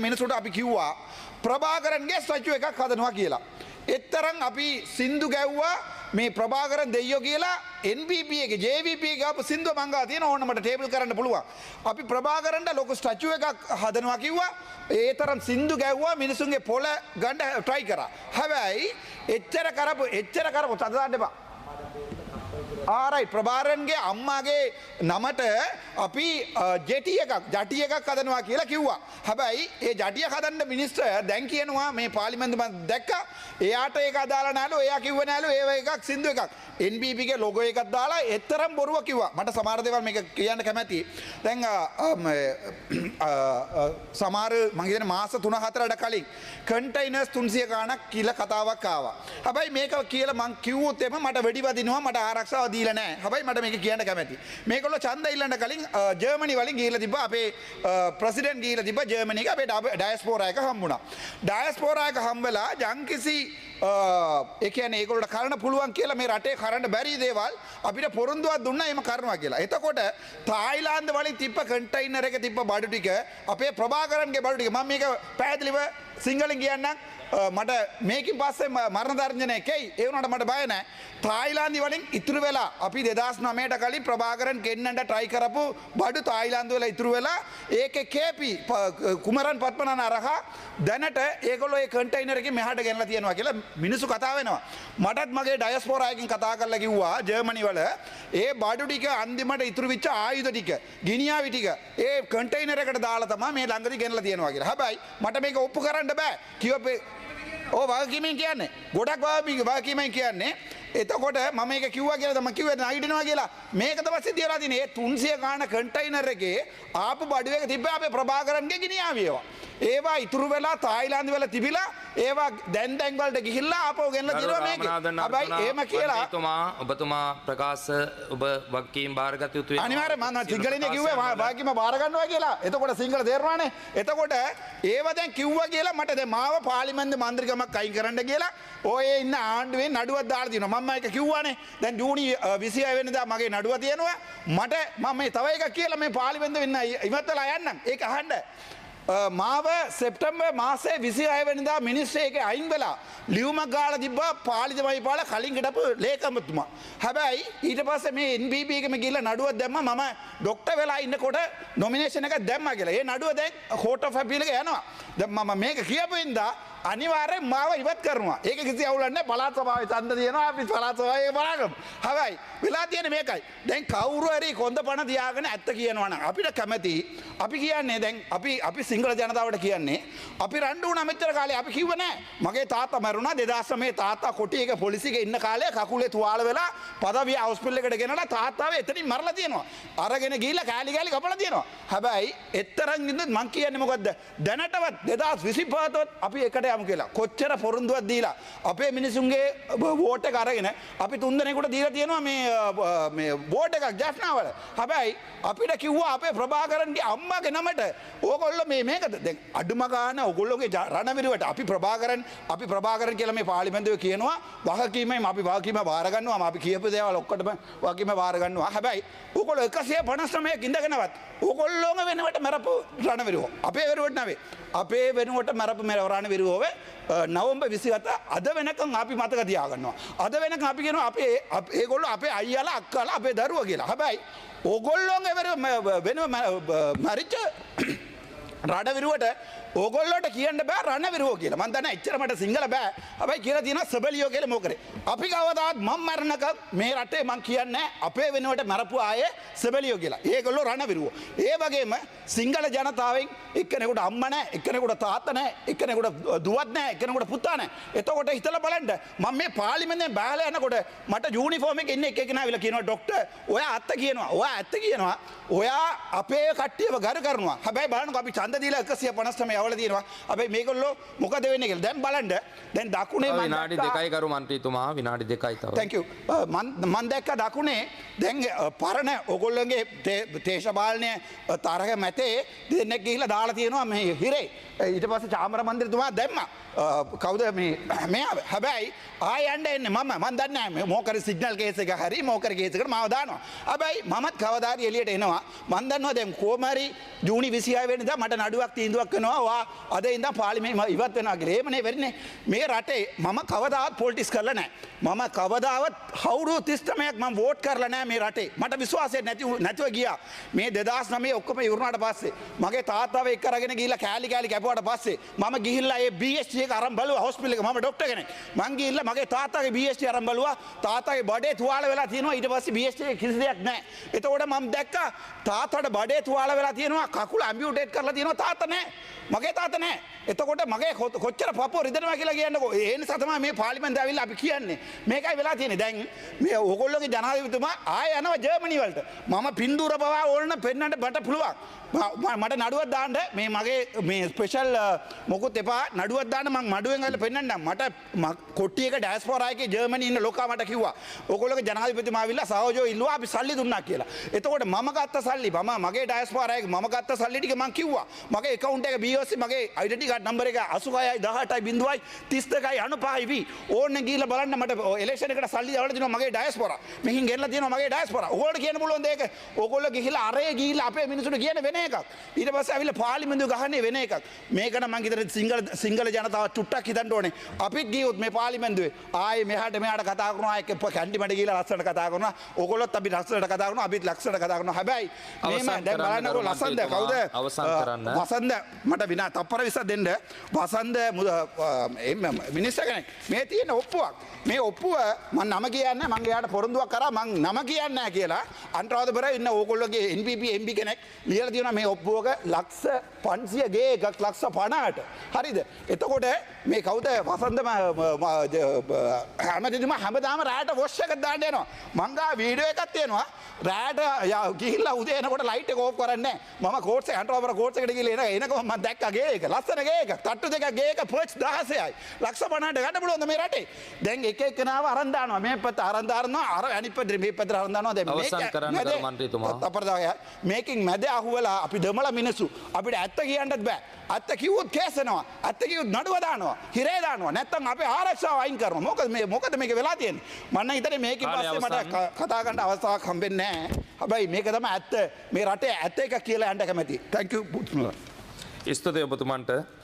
මිනිසුන්ට අපි කිව්වා ප්‍රභාකරන්ගේ ස්ටැචු එකක් හදනවා කියලා. එතරම් අපි සින්දු ගැව්වා මේ ප්‍රභාකරන් දෙයියෝ කියලා NPP එකේ JVP එකේ ආපු සින්දුව මං ගාව තියෙන ඕන්න මට ටේබල් කරන්න පුළුවන්. අපි ප්‍රභාකරන්ට ලොකු ස්ටැචු එකක් හදනවා කිව්වා. ඒ තරම් සින්දු ගැව්වා මිනිසුන්ගේ පොළ ගන්න try කරා. හැබැයි එච්චර කරපු තද දාන්න එපා. ආරයි ප්‍රභාරන්ගේ අම්මාගේ නමට අපි ජටි එකක් හදනවා කියලා කිව්වා. හැබැයි ඒ ජටිය හදන්න මිනිස්ටර් දැන් කියනවා මේ පාර්ලිමේන්තුව මම දැක්කා. එයාට ඒක අදාළ නැලු. එයා කිව්වේ නැලු ඒව එකක් සින්දු එකක්. NPP ගේ ලොගෝ එකක් දාලා එතරම් බොරුව කිව්වා. මට සමහර දේවල් මේක කියන්න කැමැතියි. දැන් සමහර මම කියන මාස 3-4කට කලින් කන්ටේනර්ස් 300 ගාණක් කියලා කතාවක් ආවා. හැබැයි මේක කියලා මං කිව්වොත් එම මට වෙඩි වදිනවා මට ආරක්ෂාව දීලා නැහැ. හැබැයි මට මේක කියන්න කැමැතියි. මේගොල්ලෝ ඡන්ද ඉල්ලන්න කලින් ජර්මනි වලින් ගිහිල්ලා තිබ්බා. අපේ ප්‍රෙසිඩන්ට් ගිහිල්ලා තිබ්බා ජර්මනි එක අපේ ඩයස්පෝරා එක හම්බුණා. ඩයස්පෝරා එක හම්බෙලා යම්කිසි ඒ කියන්නේ ඒගොල්ලන්ට කරන්න පුළුවන් කියලා මේ රටේ කරන්න බැරි දේවල් අපිට පොරොන්දුවක් දුන්නා එහෙම කරනවා කියලා. එතකොට තායිලාන්ත වලින් තිබ්බ කන්ටේනර් එක තිබ්බ බඩු ටික අපේ ප්‍රභාකරන්ගේ බඩු ටික මම මේක පැහැදිලිව සිංහලෙන් කියන්නම්. මට මේකින් පස්සේ මරණ දර්ශනය කෙයි ඒ වුණාට මට බය නැහැ. තායිලාන්ත වලින් ඉතුරු වෙලා අපි 2009ට කලින් ප්‍රභාකරන් ගෙන්නන්න try කරපු බඩු තායිලාන්ත වල ඉතුරු වෙලා ඒකේ KP කුමරන් පත්මනන අරහා දැනට ඒගොල්ලෝ ඒ කන්ටේනර් එකේ මෙහාට ගෙනලා තියනවා කියලා මිනිස්සු කතා වෙනවා. මටත් මගේ ඩයස්පෝරා එකකින් කතා කරලා කිව්වා ජර්මනි වල ඒ බඩු ටික අන්තිමට ඉතුරු වෙච්ච ආයුධ ටික ගිනියාවි ටික ඒ කන්ටේනර් එකට දාලා තමයි මේ ළඟදී ගෙනලා තියනවා කියලා. හැබැයි මට මේක ඔප්පු කරන්න බෑ. කිව්වා වගකීමෙන් කියන්නේ ගොඩක් වගකීමෙන් කියන්නේ. එතකොට මම මේක කිව්වා කියලා තමයි කිව්වේ නයිඩිනවා කියලා. මේක තමයි සිද්ධ වෙලා තියෙන්නේ. ඒ 300 ගාන කන්ටේනර් එකේ ආපු බඩු එක තිබ්බේ අපේ ප්‍රභාකරන්ගේ ගිනියාවි ඒවා. ඒවා ඉතුරු වෙලා තායිලාන්ත වල තිබිලා ඒවා දැන් වලට ගිහිල්ලා ආපහු ගෙනලා දිනවා මේක. හැබැයි එහෙම කියලා ඔබතුමා ප්‍රකාශ ඔබ වගකීම් බාරගත යුතුයි. අනිවාර්යයෙන් මම සිංහලෙන් කිව්වේ වගකීම බාර ගන්නවා කියලා. එතකොට සිංහල තේරෙනවානේ. එතකොට ඒව දැන් කිව්වා කියලා මට දැන් මාව පාර්ලිමේන්තු මන්ත්‍රීකමක් අයින් කරන්න කියලා ඔය ඉන්න ආණ්ඩුවේ නඩුවක් දාලා තියෙනවා. මම ඒක කිව්වානේ. දැන් ජූනි 26 වෙනිදා මගේ නඩුව තියෙනවා. මට මම මේ තව එකක් කියලා මේ පාර්ලිමේන්තුවෙන් ඉවත් වෙලා යන්නම්. ඒක අහන්න. මාව සෙප්තැම්බර් මාසේ 26 වෙනිදා මිනිස්සු ඒකේ අයින් වෙලා ලියුමක් ගාලා තිබ්බා පාලිතමයි පාලා කලින් හිටපු ලේකම්තුමා. හැබැයි ඊට පස්සේ මේ NPP එකම ගිහලා නඩුවක් දැම්මා මම ડોක්ටර් වෙලා ඉන්නකොට නොමිනේෂන් එකක් දැම්මා කියලා. ඒ නඩුව දැන් කෝට් ඔෆ් අපීල් එක යනවා. දැන් මම මේක කියපු ඉඳා අනිවාර්යෙන් මාව ඉවත් කරනවා. ඒක කිසි අවුලක් නැහැ. පළාත් සභාවේ ඡන්ද තියෙනවා. අපි පළාත් සභාවේ බලගමු. හැබැයි වෙලා තියෙන්නේ මේකයි. දැන් කවුරු හරි කොන්ද පණ තියාගෙන ඇත්ත කියනවා නම් අපිට කැමති. අපි කියන්නේ දැන් අපි සිංහල ජනතාවට කියන්නේ අපි රණ්ඩු වුණා මෙච්චර කාලේ අපි කිව්ව නෑ. මගේ තාත්තා මැරුණා 2009 තාත්තා කොටියක පොලිසියක ඉන්න කාලේ කකුලේ තුවාල වෙලා පදවිය හොස්පිටල් එකට ගෙනලා තාත්තාව එතනින් මරලා තියෙනවා. අරගෙන ගිහිල්ලා කෑලි කපලා තියෙනවා. හැබැයි එතරම් ඉඳන් මං කියන්නේ මොකද්ද? දැනටවත් 2025 අපි එකට යමු කියලා. කොච්චර පොරොන්දුවක් දීලා අපේ මිනිසුන්ගේ වෝට් එක අරගෙන අපි 3 දෙනෙකුට දීලා තියෙනවා මේ වෝට් එකක් ජෆ්නාවල. හැබැයි අපිට කිව්වා අපේ ප්‍රභාකරන්ගේ අම්මාගේ නමට ඕගොල්ලෝ මේකද දැන් අඩුම ගාන ඕගොල්ලෝගේ රණවිරුවට අපි ප්‍රභාකරන් කියලා මේ පාර්ලිමේන්තුවේ කියනවා වගකීමෙන් අපි වගකීම බාර ගන්නවා. අපි කියපු දේවල් ඔක්කොටම වගකීම බාර ගන්නවා. හැබැයි ඕගොල්ලෝ 159ක් ඉඳගෙනවත් ඕගොල්ලෝම වෙනවට මරපු රණවිරුවෝ. අපේ වෙනුවට නෙවෙයි. අපේ වෙනුවට මරපු රණවිරුවෝ නවම්බර් 27 අද වෙනකන් අපි මතක තියාගන්නවා. අද වෙනකන් අපි කියනවා ඒගොල්ලෝ අපේ අයියාලා අක්කාලා අපේ දරුවෝ කියලා. හැබැයි ඕගොල්ලෝගේ වෙනුව මරිච්ච රණවිරුවට ඕගොල්ලෝට කියන්න බෑ රණවිරුවෝ කියලා. මම දන්නා එච්චර මට සිංහල බෑ. හැබැයි කියලා තියෙනවා සබලියෝ කියලා මොකරේ. අපි කවදාවත් මම මරණකම් මේ රටේ මං කියන්නේ අපේ වෙනුවට මරපු ආයේ සබලියෝ කියලා. ඒගොල්ලෝ රණවිරුවෝ. ඒ වගේම සිංහල ජනතාවෙන් එක්කෙනෙකුට අම්මා නැහැ, එක්කෙනෙකුට තාත්තා නැහැ, එක්කෙනෙකුට දුවක් නැහැ, එක්කෙනෙකුට පුතා නැහැ. එතකොට හිතලා බලන්න මම මේ පාර්ලිමේන්තුවෙන් බහලා යනකොට මට යුනිෆෝම් එකේ ඉන්න එකෙක් නාවිලා කියනවා ડોක්ටර් ඔයා ඇත්ත කියනවා. ඔයා ඇත්ත කියනවා. ඔයා අපේ කට්ටියව ගරු කරනවා. හැබැයි බලන්නකො අපි ඡන්ද දීලා 159 යවලා තියෙනවා. හැබැයි මේගොල්ලෝ මොකද වෙන්නේ කියලා දැන් බලන්න. දැන් දකුණේ මම විනාඩි 2යි කරු මන්ත්‍රීතුමා විනාඩි 2යි තව. thank you. මම දැක්ක දකුණේ දැන් පරණ ඕගොල්ලෝගේ දේශපාලනය තරග මැතේ දෙන්නෙක් ගිහිල්ලා දාලා තියෙනවා මේ හිරේ. ඊට පස්සේ චාමර මන්ත්‍රීතුමා දැම්මා. කවුද මේ හැබැයි ආය යන්න එන්නේ මම දන්නේ නැහැ මොකද සිග්නල් කේස් එක හරි මොකද කේස් එකට මාව දානවා. හැබැයි මමත් කවදාද එළියට එනවා. මම දන්නවා දැන් කොහමරි ජූනි 26 වෙනිදා මට නඩුවක් තීන්දුවක් කරනවා. ආවා අද ඉඳන් පාර්ලිමේන්තුව ඉවත් වෙනවා කියලා. එහෙමනේ වෙන්නේ. මේ රටේ මම කවදාවත් පොලිටික්ස් කරලා නැහැ. මම කවදාවත් අවුරුදු 33ක් මම වෝට් කරලා නැහැ මේ රටේ. මට විශ්වාසයක් නැතුව ගියා. මේ 2009 ඔක්කොම ඉවරනාට පස්සේ මගේ තාත්තාව එක්ක අරගෙන ගිහිල්ලා කෑලි කැපුවාට පස්සේ මම ගිහිල්ලා ඒ BST එක අරන් බලුවා හොස්පිටල් එක. මම ડોක්ටර් කෙනෙක්. මං ගිහිල්ලා මගේ තාත්තාගේ BST අරන් බලුවා. තාත්තාගේ බඩේ තුවාල වෙලා තියෙනවා. ඊට පස්සේ BST එක කිසි දෙයක් නැහැ. එතකොට මම දැක්කා තාත්තාට බඩේ තුවාල වෙලා තියෙනවා. කකුල ඇම්පියුටේට් කරලා තියෙනවා. තාත්තා නැහැ. මගේ තාත්තා නැහැ. එතකොට මගේ කොච්චර පපුව රිදෙනවා කියලා කියන්නකෝ. ඒ නිසා තමයි මේ පාර්ලිමේන්තුව ඇවිල්ලා අපි කියන්නේ. මේකයි වෙලා තියෙන්නේ. දැන් මේ ඕගොල්ලෝගේ ජනාධිපතිතුමා ආයෙ යනවා ජර්මනි වලට. මම පින්තූර පවා ඕන නම් පෙන්වන්න මට පුළුවන්. මට නඩුවක් දාන්න මේ මගේ මේ ස්පෙෂල් මොකුත් එපා නඩුවක් දාන්න මම මඩුවෙන් ගහලා පෙන්වන්නම්. මට කොට්ටි එක ඩයස්පෝරා එකේ ජර්මනි ඉන්න ලොකා මට කිව්වා. ඕගොල්ලෝගේ ජනාධිපතිතුමා ආවිල්ලා සහෝජෝ ඉල්ලුවා අපි සල්ලි දුන්නා කියලා. එතකොට මම ගත්ත සල්ලි මගේ ඩයස්පෝරා එකේ මම ගත්ත සල්ලි ටික මම කිව්වා. මගේ account එක BOC මගේ identity card number එක 86.18.32.95 ඕන්න ගිහිල්ලා බලන්න මට election එකට සල්ලි දාලා දෙනවා මගේ ඩයස්පෝරා. මෙහින් ගෙනලා දෙනවා මගේ ඩයස්පෝරා. ඕගොල්ලෝ කියන්න පුළුවන් දෙයක. ඕගොල්ලෝ ගිහිල්ලා අරේ ගිහිල්ලා අපේ මිනිස්සුන්ට කියන වෙන එකක්. ඊට පස්සේ ආවිල්ලා පාර්ලිමේන්තුව ගහන්නේ වෙන එකක්. මේක නම් මං හිතන්නේ සිංගල ජනතාව චුට්ටක් හිතන්න ඕනේ. අපිත් ගියොත් මේ පාර්ලිමේන්තුවේ ආයේ මෙහාට කතා කරනවා එක්ක කැන්ඩි මඩ ගිහිල්ලා ලස්සනට කතා කරනවා. ඕගොල්ලොත් අපි ලස්සනට කතා කරනවා අපිත් ලස්සනට කතා කරනවා. හැබැයි මේ දැන් බලන්නකෝ ලස්සනද කවුද? අවසන් කරන්න. වසන්ත මට විනා තප්පර 20ක් දෙන්න. වසන්ත මිනිස්සු කෙනෙක් මේ තියෙන ඔප්පුවක්. මේ ඔප්පුව මම නම කියන්නේ මං එයාට පොරොන්දුවක් කරා මං නම කියන්නේ නැහැ කියලා අන්තරාධපුරේ ඉන්න ඕගොල්ලෝගේ NPP MP කෙනෙක් ලියලා තියෙනවා මේ ඔප්පුවක ලක්ෂ 500 ගේ එකක් ලක්ෂ 50ට. හරිද? එතකොට මේ කවුද වසන්ත හැමදෙම හැමදාම රාට වොෂ් එකක් දාන්න යනවා. මං ගා වීඩියෝ එකක් තියෙනවා. රාට ගිහිල්ලා උදේ එනකොට ලයිට් එක ඕෆ් කරන්නේ නැහැ. මම කෝට්ස් එක අන්තරාධපුර කෝට්ස් එකට ගිහලා එනකම මම දැක්කා ගේ එක. ලස්සන ගේ එක. තට්ටු දෙකක් ගේ එක පර්ච් 16යි. ලක්ෂ 50ට ගන්න පුළුවන්ද මේ රටේ? දැන් එක එකනාව අරන් දානවා. මේ පැත්ත අරන් දානවා. අර අනිත් පැත්තේ මේ පැත්තට අරන් දානවා. දැන් අවසන් කරන්න කරු මන්ත්‍රීතුමා. අපරදාය මේකින් මැද අහුවලා අපි දෙමළ මිනිස්සු අපිට ඇත්ත කියන්නත් බෑ. ඇත්ත කිව්වොත් කේසනවා. ඇත්ත කිව්වොත් නඩුව දානවා. හිරේ දානවා. නැත්තම් අපේ ආරක්ෂාව අයින් කරනවා. මොකද මේක වෙලා තියෙන්නේ? මම හිතන්නේ මේකෙන් පස්සේ මට කතා කරන්න අවස්ථාවක් හම්බෙන්නේ නැහැ. හැබැයි මේක තමයි ඇත්ත. මේ රටේ ඇත්ත එක කියලා යන්න කැමතියි. Thank you. ස්තුතියි ඔබතුමන්ට.